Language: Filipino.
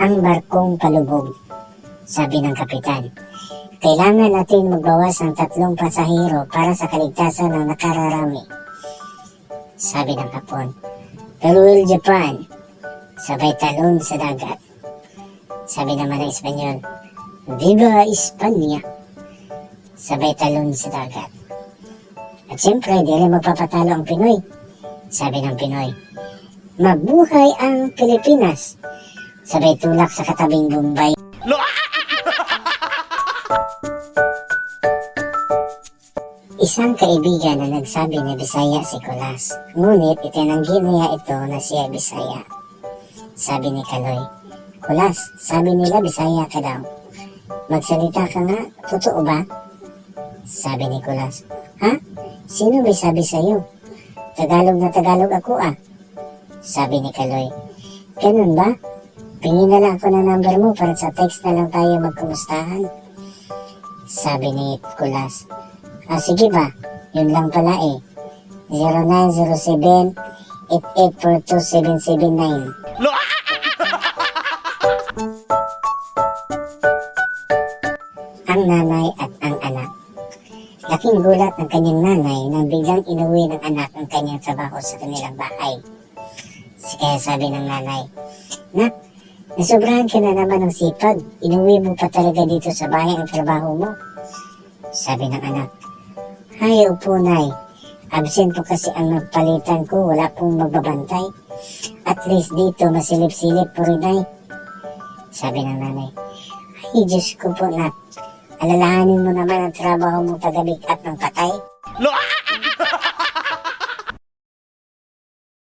Ang barkong palubog. Sabi ng kapitan, kailangan natin magbawas ng 3 pasahero para sa kaligtasan ng nakararami. Sabi ng Hapon, Farewell Japan. Sabay talon sa dagat. Sabi naman ng Espanyol, Viva España. Sabay talon sa dagat. At siyempre, di rin magpapatalo ang Pinoy. Sabi ng Pinoy, mabuhay ang Pilipinas. Sabay tulak sa katabing Bombay. Isang kaibigan na nagsabi na Bisaya si Kulas, ngunit itinanggi niya ito na siya Bisaya. Sabi ni Kaloy, Kulas, sabi nila Bisaya ka daw. Magsalita ka nga, totoo ba? Sabi ni Kulas, ha? Sino may sabi sa'yo? Tagalog na Tagalog ako ah. Sabi ni Kaloy, ganun ba? Pingin na lang ako ng number mo para sa text na lang tayo magkumustahan. Sabi ni Kulas, sige ba? Yun lang pala eh. 0907-8842-779. Ang nanay at ang anak. Laking gulat ng kanyang nanay nang biglang inuwi ng anak ang kanyang trabaho sa kanilang bahay. Kaya sabi ng nanay, Nak, nasobrahan ka na naman ng sipag. Inuwi mo pa talaga dito sa bahay ang trabaho mo. Sabi ng anak, Ay, upo, Nay. Absent po kasi ang nagpalitan ko. Wala pong magbabantay. At least dito, masilip-silip po rin, Nay. Sabi ng nanay, Ay, Diyos ko po, Nak. Alalahanin mo naman ang trabaho mo tagabikat ng patay.